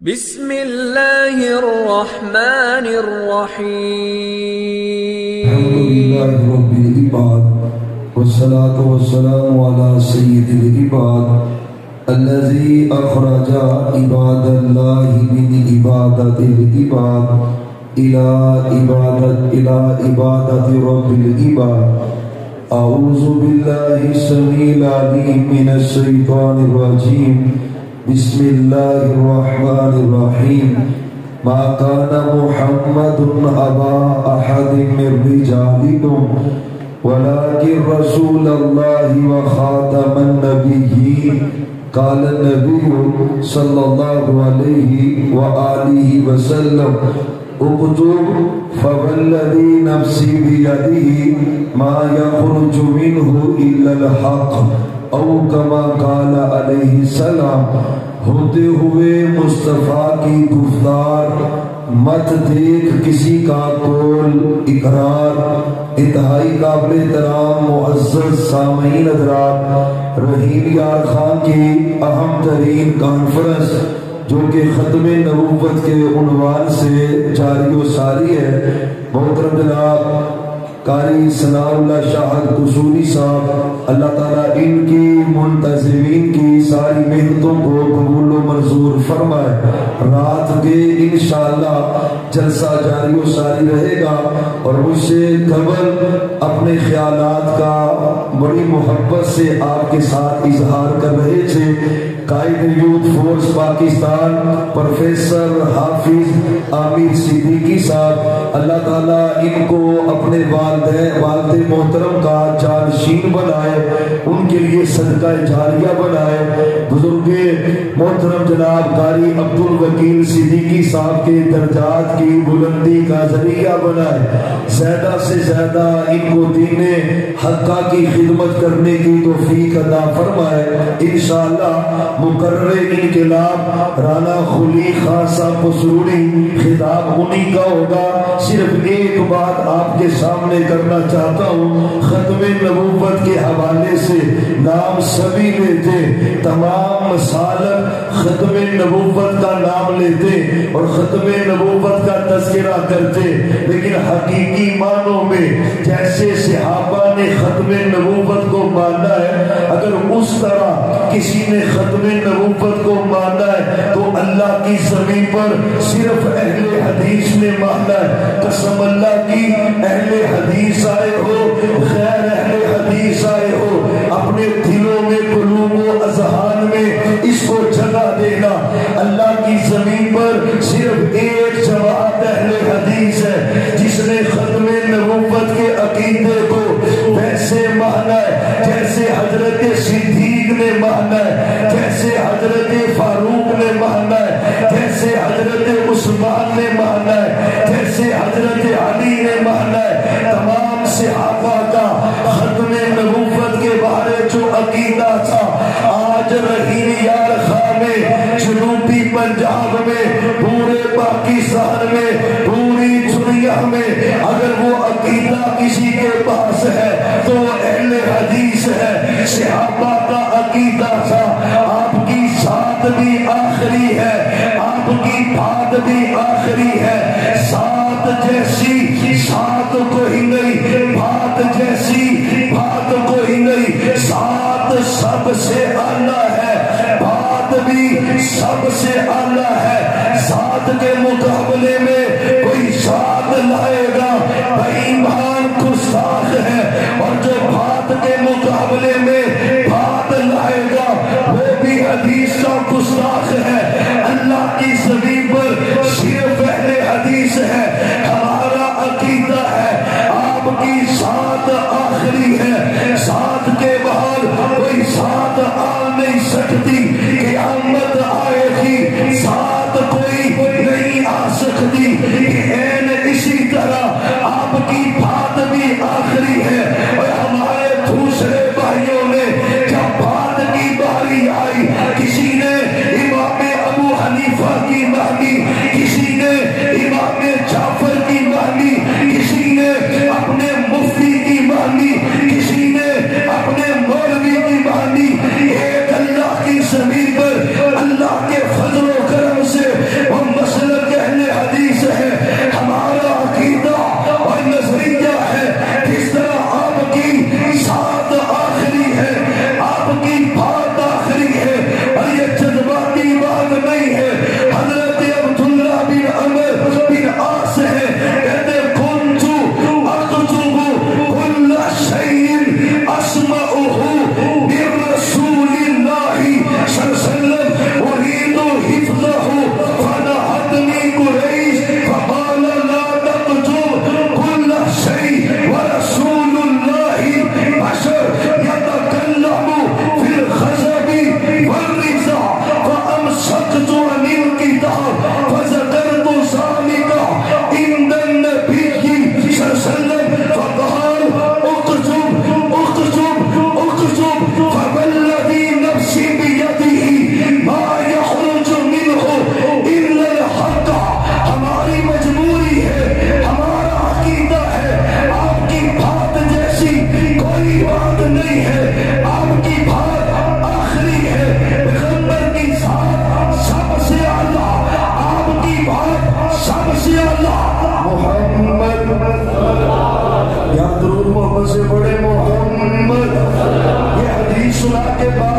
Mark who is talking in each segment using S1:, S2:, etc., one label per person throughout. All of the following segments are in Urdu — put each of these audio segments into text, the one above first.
S1: بسم اللہ الرحمن الرحیم
S2: الحمد للہ رب العباد والصلاة والسلام على سید العباد الذي اخرج عباد اللہ من عبادت العباد الى عبادت رب العباد. اعوذ باللہ السمیع العلیم من الشیطان الرجیم. بسم اللہ الرحمن الرحیم. ما كان محمد أبا أحد من رجالكم ولكن رسول الله وخاتم النبيين. قال النبي صلى الله عليه وآله وسلم اكتب فوالذي نفسي بيده ما يخرج منه إلا الحق او كما قال علیہ السلام. ہوتے ہوئے مصطفیٰ کی گفتار مت دیکھ کسی کا قول اقرار. انتہائی قابل احترام معزز سامعین حضرات، رحیم یار خان کی اہم ترین کانفرنس جو کہ ختم نبوت کے عنوان سے جاری و ساری ہے، محترم جناب قاری ثناء اللہ شاہد قصوری صاحب، اللہ تعالیٰ ان کی منتظمین کی ساری محنتوں کو قبول و منظور فرمائے. رات کے انشاءاللہ جلسہ جاری و ساری رہے گا اور مجھ سے قبل اپنے خیالات کا بڑی محبت سے آپ کے ساتھ اظہار کر رہے تھے قائد یوتھ فورس پاکستان پروفیسر حافظ عامر صدیقی صاحب. اللہ تعالیٰ ان کو اپنے والد محترم کا جانشین بنائے، ان کے لیے صدقہ جاریہ بنائے. بزرگ محترم جناب قاری عبد الوکیل صدیقی صاحب کے درجات کی بلندی کا ذریعہ بنائے. زیادہ سے زیادہ ان کو دین حقہ کی خدمت کرنے کی توفیق عطا فرمائے. انشاءاللہ مقرر انقلاب رانا خلی خان صاحب پسروڑی خطاب انہی کا ہوگا. صرف ایک بات آپ کے سامنے کرنا چاہتا ہوں، ختم نبوت کے حوالے سے نام سبھی لیتے، تمام مسالک ختم نبوت کا نام لیتے اور ختم نبوت کا تذکرہ کرتے، لیکن حقیقی معنوں میں جیسے صحابہ نے ختم نبوت کو مانا ہے، اگر اس طرح کسی نے ختم نبوت کو مانا ہے تو اللہ کی زمین پر صرف اہل حدیث نے مانا ہے. قسم اللہ کی، اہل حدیث آئے ہو غیر اہل حدیث آئے ہو، اپنے دلوں میں قلوب و اذہان میں اس کو جگہ دینا. اللہ کی زمین پر صرف ایک جماعت اہل حدیث ہے جس نے ختم نبوت کے عقیدے کو ویسے مانا ہے جیسے حضرت صدیق نے مانا ہے، جیسے حضرت فاروق نے مانا ہے، جیسے حضرت عثمان نے مانا ہے، جیسے حضرت علی نے مانا ہے. تمام صحابہ کا ختم نبوت کے بارے جو عقیدہ تھا، آج رحیم یار خان میں، جنوبی پنجاب میں، پورے پاکستان میں، پوری دنیا میں اگر وہ عقیدہ کسی کے پاس ہے تو وہ اہل حدیث ہے. صحابہ کا عقیدہ تھا آپ کی ساتھ بھی آخری ہے، آپ کی بات بھی آخری ہے، ساتھ جیسی ساتھ کوئی نہیں، بات جیسی بات کوئی نہیں، ساتھ سب سے اعلیٰ ہے، بات بھی سب سے اعلیٰ ہے. ساتھ کے مقابلے میں کوئی ساتھ لائے گا بے ایمان گستاخ ہے، اور جو بات کے مقابلے میں بات لائے گا وہ بھی حدیث کا گستاخ ہے. اللہ کی زمین پر صرف اہل حدیث ہے. ہمارا عقیدہ ہے آپ کی ساتھ آخری ہے، ساتھ کے بعد کوئی ساتھ آ نہیں سکتی. قیامت آئے گی ساتھ کوئی نہیں آ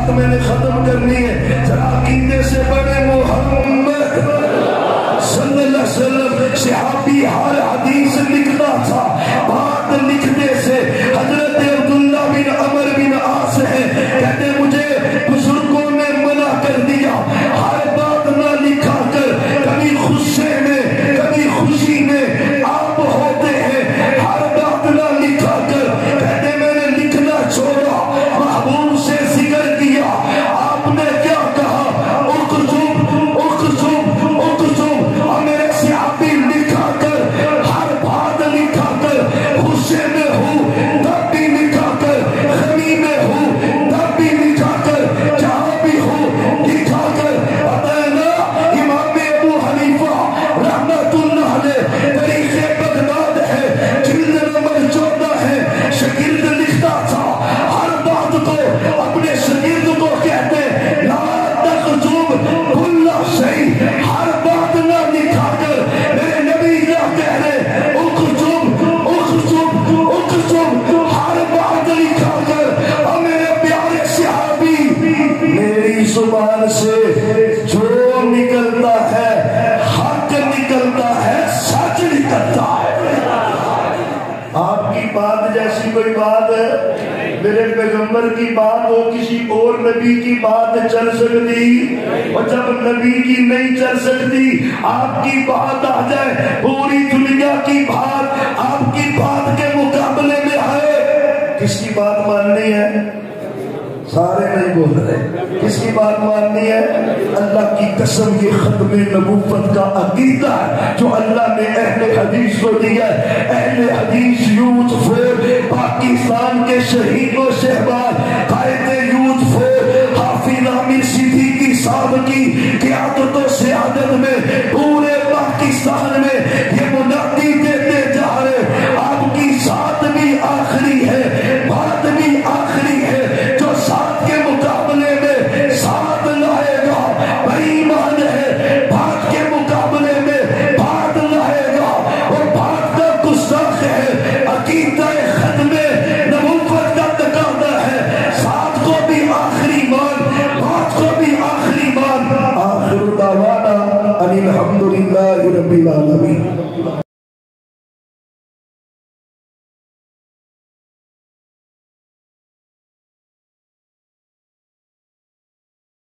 S2: بات میں نے ختم کرنی ہے، ذرا عقیدے سے بڑے محمد صلی اللہ علیہ وسلم. صحابی ہر حدیث لکھتا تھا، بات لکھنے سے حضرت عبداللہ بن عمر بن عاص ہے، کہتے مجھے بزرگوں نے منع کر دیا ہر بات نہ لکھا کر، کبھی غصے میں کبھی خوشی میں آپ ہوتے ہیں، ہر بات نہ لکھا کر. کہتے میں نے لکھنا چھوڑا، محبوب سے ذکر کیا، آپ نے کیا کہا، اکتب اکتب اکتب. اور میرے صحابی لکھا کر، ہر بات لکھا کر، غصے میں ہوں تب بھی لکھا کر، غمی میں ہوں تب بھی لکھا کر، جہاں بھی ہوں لکھا کر. پتہ ہے نا امام ابو حنیفہ رحمت اللہ علیہ تاریخ بغداد ہے، جلد نمبر 14 ہے، شاگرد لکھتا تھا ہر بات کو اپنے شاگرد کو کہتے لا تکتب کل شیء، ہر بات نہ لکھا کر. میرے نبی کیا کہہ رہے، اکتب اکتب اکتب، ہر بات لکھا کر. اور میرے پیارے صحابی، میری زبان سے جو نکلتا ہے حق نکلتا ہے، سچ نکلتا ہے. آپ کی بات جیسی کوئی بات ہے میرے پیغمبر کی بات ہو کسی اور نبی کی بات چل سکتی؟ اور جب نبی کی نہیں چل سکتی، آپ کی بات آ جائے، پوری دنیا کی بات آپ کی بات کے مقابلے میں ہے. کس کی بات ماننی ہے؟ سارے نہیں بول رہے. کس کی بات ماننی ہے؟ اللہ کی قسم یہ ختم نبوت کا عقیدہ ہے جو اللہ نے اہل حدیث کو دیا ہے. اہل حدیث یوتھ فور پاکستان کے شہید و شہباز قائد یوتھ فور حافظ عامر صدیقی صاحب کی قیادت و سیادت میں پورے پاکستان میں یہ منادی دیتے جا رہے، آپ کی ذات بھی آخری ہے، بات بھی آخری ہے. جو ساتھ کے مقابلے میں ساتھ لائے گا بےایمان ہے، بات کے مقابلے میں بات لائے گا اور بات کا گستاخ ہے. عقیدہ ختم نبوت کا تقاضا ہے، ساتھ کو بھی آخری مان، بات کو بھی آخری مان. آخر دعوانا ان الحمدللہ رب العالمین.